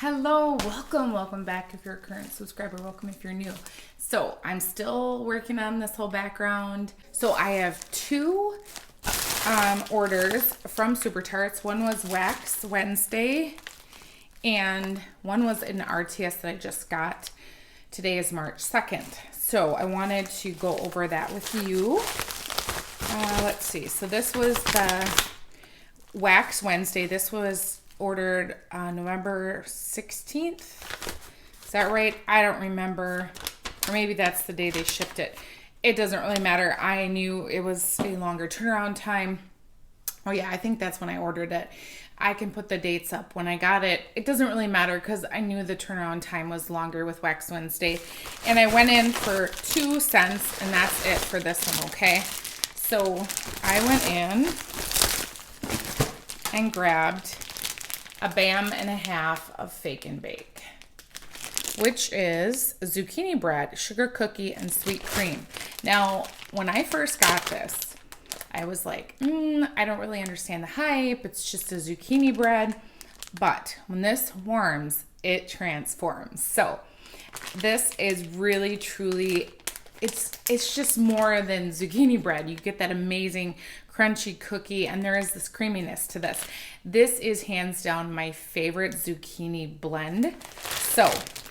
Hello, welcome back if you're a current subscriber, welcome if you're new. So I'm still working on this whole background. So I have two orders from Super Tarts. One was Wax Wednesday and one was an RTS that I just got. Today is March 2nd. So I wanted to go over that with you. Let's see. So this was the Wax Wednesday. This was ordered November 16th. Is that right? I don't remember. Or maybe that's the day they shipped it. It doesn't really matter. I knew it was a longer turnaround time. Oh yeah, I think that's when I ordered it. I can put the dates up when I got it. It doesn't really matter because I knew the turnaround time was longer with Wax Wednesday. And I went in for 2 cents and that's it for this one, okay? So I went in and grabbed a bam and a half of Fake and Bake, which is zucchini bread, sugar cookie, and sweet cream. Now, when I first got this, I was like, I don't really understand the hype. It's just a zucchini bread. But when this warms, it transforms. So this is really, truly, it's just more than zucchini bread. You get that amazing crunchy cookie, and there is this creaminess to this. This is hands down my favorite zucchini blend. So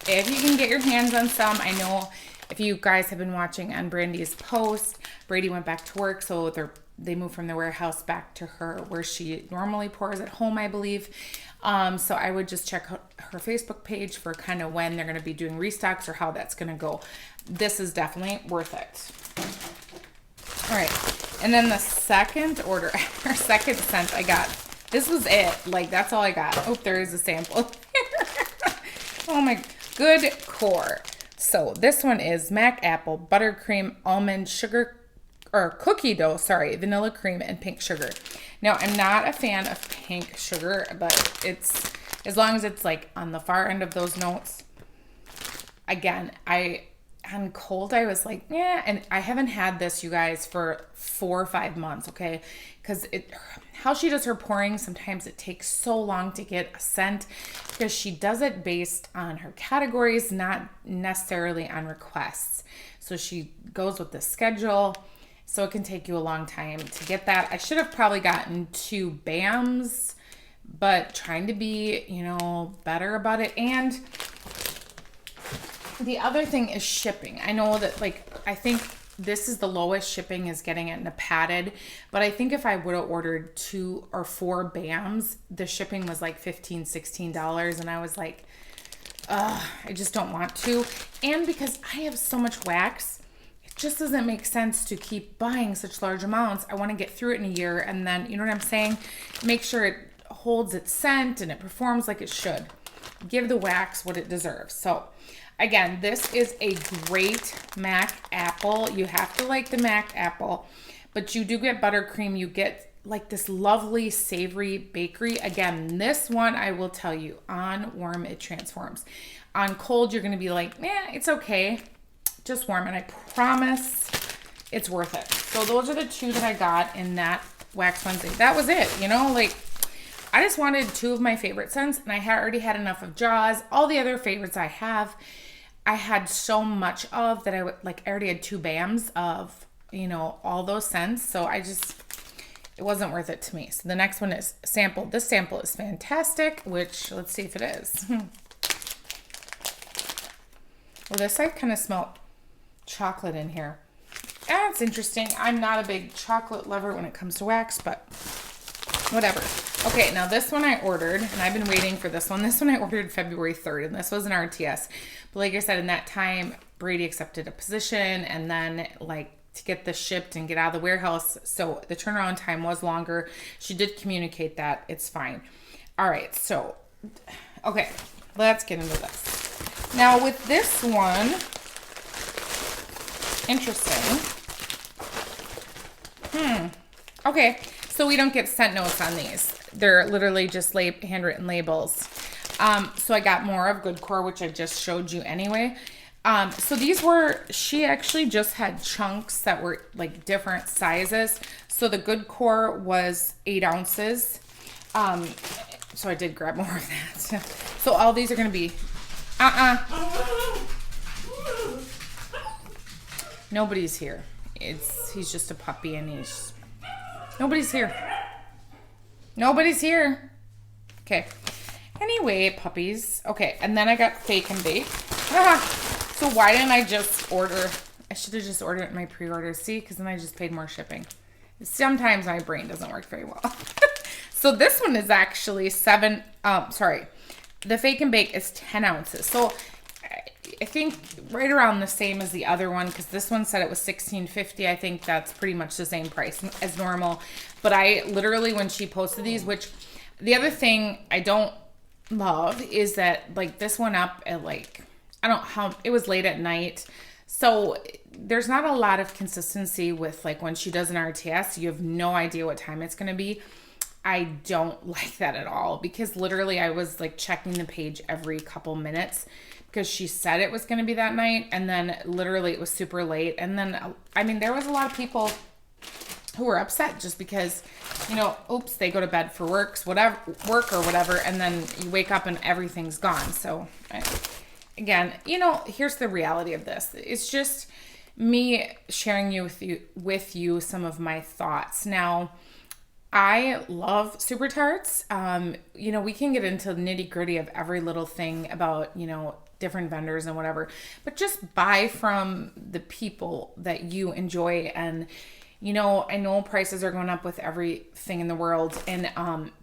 if you can get your hands on some, I know if you guys have been watching on Brandy's post, Brady went back to work, so they moved from the warehouse back to her where she normally pours at home, I believe. So I would just check her Facebook page for kind of when they're going to be doing restocks or how that's going to go. This is definitely worth it. All right. And then the second order, or second scent I got, this was it. Like, that's all I got. Oh, there is a sample. Oh my, good core. So this one is Mac Apple, buttercream, almond, sugar, or cookie dough, sorry, vanilla cream, and pink sugar. Now, I'm not a fan of pink sugar, but it's, as long as it's like on the far end of those notes. Again, on cold, I was like, yeah, and I haven't had this, you guys, for 4 or 5 months, okay? Because how she does her pouring, sometimes it takes so long to get a scent because she does it based on her categories, not necessarily on requests. So she goes with the schedule, so it can take you a long time to get that. I should have probably gotten 2 BAMs, but trying to be, better about it. And the other thing is shipping. I know that, I think this is the lowest shipping is getting it in a padded, but I think if I would have ordered 2 or 4 BAMs, the shipping was like $15, $16, and I was like, I just don't want to. And because I have so much wax, it just doesn't make sense to keep buying such large amounts. I want to get through it in a year, and then, you know what I'm saying? Make sure it holds its scent and it performs like it should. Give the wax what it deserves. So again, this is a great Mac Apple. You have to like the Mac Apple, but you do get buttercream. You get like this lovely savory bakery. Again, this one, I will tell you, on warm, it transforms. On cold, you're going to be like, it's okay. Just warm. And I promise it's worth it. So those are the 2 that I got in that Wax Wednesday. That was it, I just wanted 2 of my favorite scents, and I had already had enough of Jaws. All the other favorites I have, I had so much of that I already had 2 BAMs of, all those scents. So it wasn't worth it to me. So the next one is sample. This sample is fantastic, which let's see if it is. Well, this I kind of smell chocolate in here. That's interesting. I'm not a big chocolate lover when it comes to wax, but whatever. Okay, now this one I ordered, and I've been waiting for this one. This one I ordered February 3rd, and this was an RTS. But like I said, in that time, Brady accepted a position, and then to get this shipped and get out of the warehouse, so the turnaround time was longer. She did communicate that. It's fine. All right, so, okay, let's get into this. Now with this one, interesting. Okay, so we don't get scent notes on these. They're literally just handwritten labels. So I got more of Good Core, which I just showed you anyway. So she actually just had chunks that were different sizes. So the Good Core was 8 ounces. So I did grab more of that. So all these are going to be, nobody's here. He's just a puppy and nobody's here. Nobody's here. Okay. Anyway, puppies. Okay, and then I got fake and bake. So why didn't I just order? I should have just ordered it in my pre-order. See, because then I just paid more shipping. Sometimes my brain doesn't work very well. So this one is actually the fake and bake is 10 ounces. So I think right around the same as the other one, because this one said it was $16.50. I think that's pretty much the same price as normal. But I literally, when she posted these, which the other thing I don't love is that like this went up at like, I don't know how, it was late at night. So there's not a lot of consistency with like when she does an RTS, you have no idea what time it's going to be. I don't like that at all, because literally I was like checking the page every couple minutes because she said it was going to be that night. And then literally it was super late. And then, I mean, there was a lot of people who were upset just because, you know, oops, they go to bed for work or whatever. And then you wake up and everything's gone. So again, you know, here's the reality of this. It's just me sharing with you some of my thoughts. Now, I love Super Tarts. You know, we can get into the nitty gritty of every little thing about, you know, different vendors and whatever, but just buy from the people that you enjoy. And, you know, I know prices are going up with everything in the world. And,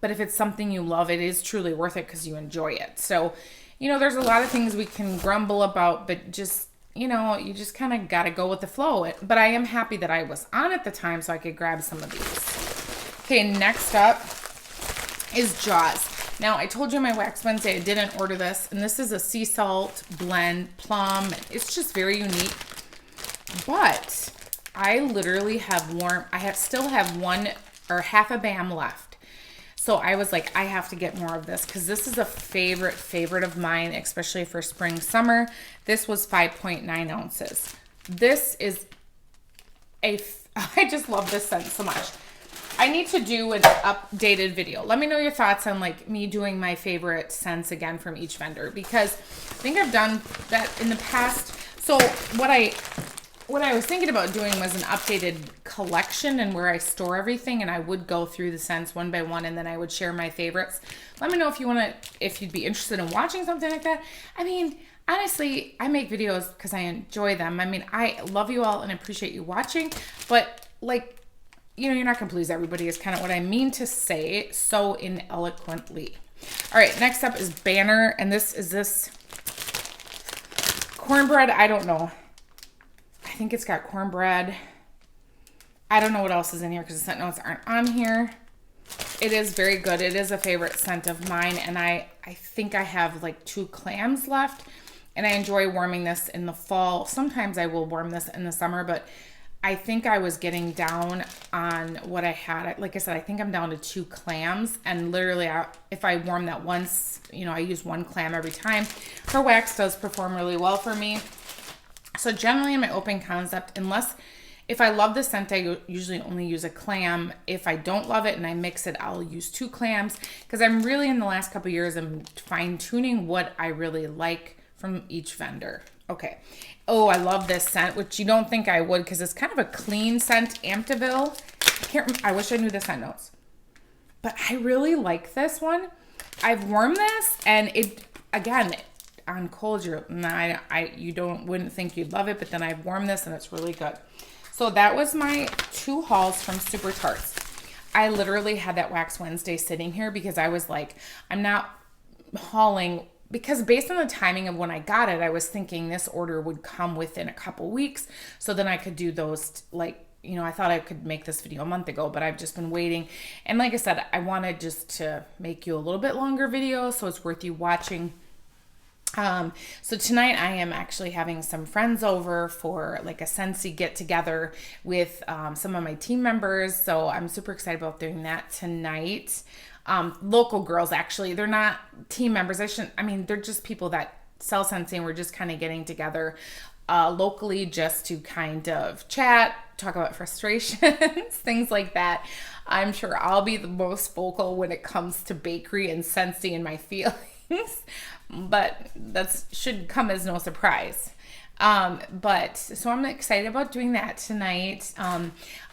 but if it's something you love, it is truly worth it because you enjoy it. So, you know, there's a lot of things we can grumble about, but just, you know, you just kind of got to go with the flow. But I am happy that I was on at the time so I could grab some of these. Okay, next up is Jaws. Now, I told you on my Wax Wednesday I didn't order this, and this is a sea salt blend plum. It's just very unique. But I literally still have one or half a BAM left. So I was like, I have to get more of this because this is a favorite of mine, especially for spring, summer. This was 5.9 ounces. This is I just love this scent so much. I need to do an updated video. Let me know your thoughts on like me doing my favorite scents again from each vendor, because I think I've done that in the past. So what I was thinking about doing was an updated collection and where I store everything, and I would go through the scents one by one and then I would share my favorites. Let me know if you'd be interested in watching something like that. I mean, honestly, I make videos because I enjoy them. I mean, I love you all and appreciate you watching, but like, you know, you're not going to please everybody is kind of what I mean to say so ineloquently. All right, next up is Banner, and this cornbread. I don't know. I think it's got cornbread. I don't know what else is in here because the scent notes aren't on here. It is very good. It is a favorite scent of mine, and I think I have like 2 clams left, and I enjoy warming this in the fall. Sometimes I will warm this in the summer, but I think I was getting down on what I had. Like I said, I think I'm down to 2 clams, and literally if I warm that once, you know, I use 1 clam every time. Her wax does perform really well for me. So generally in my open concept, if I love the scent, I usually only use a clam. If I don't love it and I mix it, I'll use 2 clams, because I'm really in the last couple of years, I'm fine tuning what I really like from each vendor. Okay. Oh, I love this scent, which you don't think I would because it's kind of a clean scent, Amityville. I wish I knew the scent notes. But I really like this one. I've warmed this, and it, again, on cold, you wouldn't think you'd love it, but then I've warmed this and it's really good. So that was my 2 hauls from Super Tarts. I literally had that Wax Wednesday sitting here because I was like, I'm not hauling, because based on the timing of when I got it, I was thinking this order would come within a couple weeks. So then I could do those, like, you know, I thought I could make this video a month ago, but I've just been waiting. And like I said, I wanted just to make you a little bit longer video, so it's worth you watching. So tonight I am actually having some friends over for like a Scentsy get together with some of my team members. So I'm super excited about doing that tonight. Local girls, actually, they're not team members. They're just people that sell Scentsy, and we're just kind of getting together locally just to kind of chat, talk about frustrations, things like that. I'm sure I'll be the most vocal when it comes to bakery and Scentsy and my feelings. but that should come as no surprise. But so I'm excited about doing that tonight.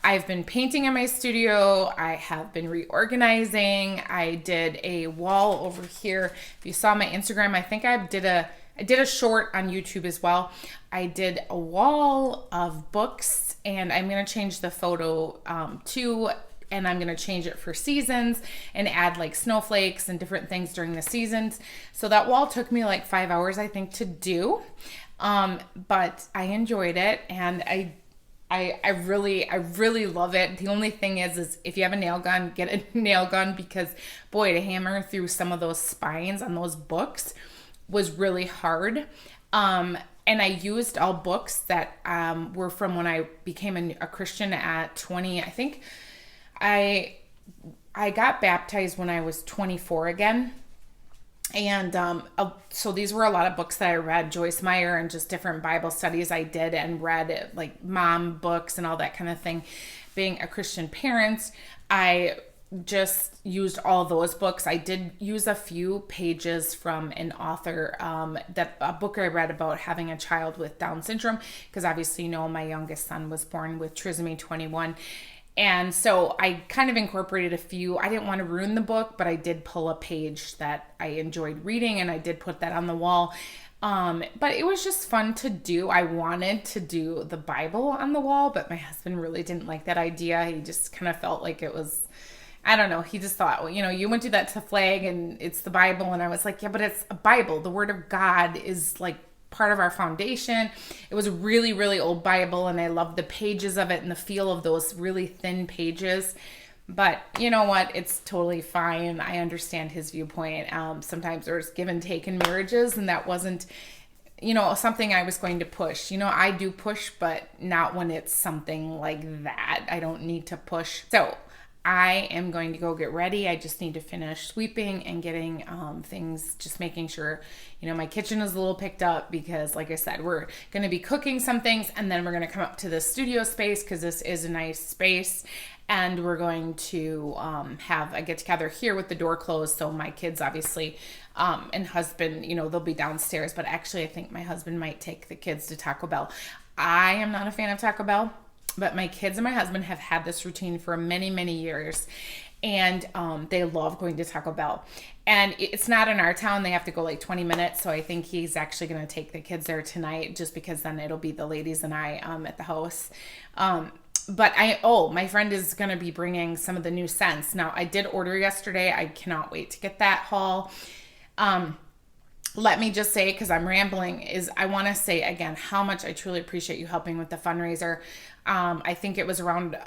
I've been painting in my studio. I have been reorganizing. I did a wall over here. If you saw my Instagram, I think I did a short on YouTube as well. I did a wall of books, and I'm going to change the photo too, and I'm going to change it for seasons and add like snowflakes and different things during the seasons. So that wall took me like 5 hours, I think, to do. But I enjoyed it, and I really love it. The only thing is if you have a nail gun, get a nail gun, because boy, to hammer through some of those spines on those books was really hard. And I used all books that were from when I became a Christian at 20. I think I got baptized when I was 24 again. And so these were a lot of books that I read, Joyce Meyer, and just different Bible studies I did and read, like mom books and all that kind of thing. Being a Christian parent, I just used all those books. I did use a few pages from an author, a book I read about having a child with Down syndrome, because obviously, my youngest son was born with trisomy 21. And so I kind of incorporated a few. I didn't want to ruin the book, but I did pull a page that I enjoyed reading, and I did put that on the wall. But it was just fun to do. I wanted to do the Bible on the wall, but my husband really didn't like that idea. He just kind of felt like it was, I don't know. He just thought, well, you wouldn't do that to flag, and it's the Bible. And I was like, yeah, but it's a Bible. The Word of God is like part of our foundation. It was a really, really old Bible, and I loved the pages of it and the feel of those really thin pages. But you know what? It's totally fine. I understand his viewpoint. Sometimes there's give and take in marriages, and that wasn't, something I was going to push. I do push, but not when it's something like that. I don't need to push. So I am going to go get ready. I just need to finish sweeping and getting things, just making sure, my kitchen is a little picked up, because like I said, we're going to be cooking some things, and then we're going to come up to the studio space, because this is a nice space, and we're going to have a get together here with the door closed. So my kids obviously and husband, they'll be downstairs, but actually I think my husband might take the kids to Taco Bell. I am not a fan of Taco Bell, but my kids and my husband have had this routine for many, many years, and they love going to Taco Bell. And it's not in our town. They have to go like 20 minutes, so I think he's actually going to take the kids there tonight, just because then it'll be the ladies and I at the house. But my friend is going to be bringing some of the new scents. Now, I did order yesterday. I cannot wait to get that haul. Let me just say, because I'm rambling, I want to say again how much I truly appreciate you helping with the fundraiser. I think it was around,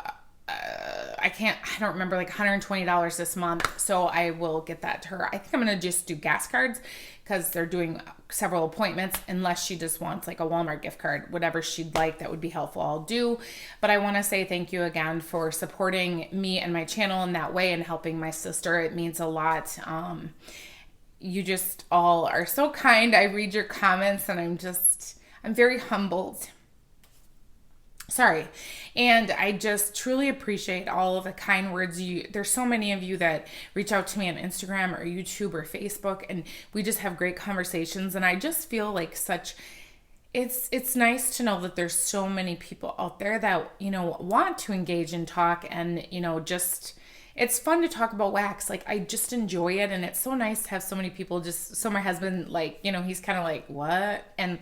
I don't remember, like $120 this month. So I will get that to her. I think I'm going to just do gas cards, because they're doing several appointments, unless she just wants like a Walmart gift card. Whatever she'd like that would be helpful, I'll do. But I want to say thank you again for supporting me and my channel in that way, and helping my sister. It means a lot. You just all are so kind. I read your comments, and I'm very humbled. Sorry. And I just truly appreciate all of the kind words. There's so many of you that reach out to me on Instagram or YouTube or Facebook, and we just have great conversations. And I just feel like it's nice to know that there's so many people out there that, want to engage and talk, and, it's fun to talk about wax. Like, I just enjoy it. And it's so nice to have so many people so my husband, like, he's kind of like, what? And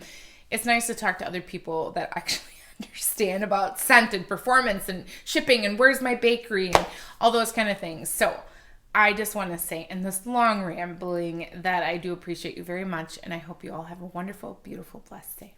it's nice to talk to other people that actually understand about scent and performance and shipping and where's my bakery and all those kind of things. So I just want to say in this long rambling that I do appreciate you very much. And I hope you all have a wonderful, beautiful, blessed day.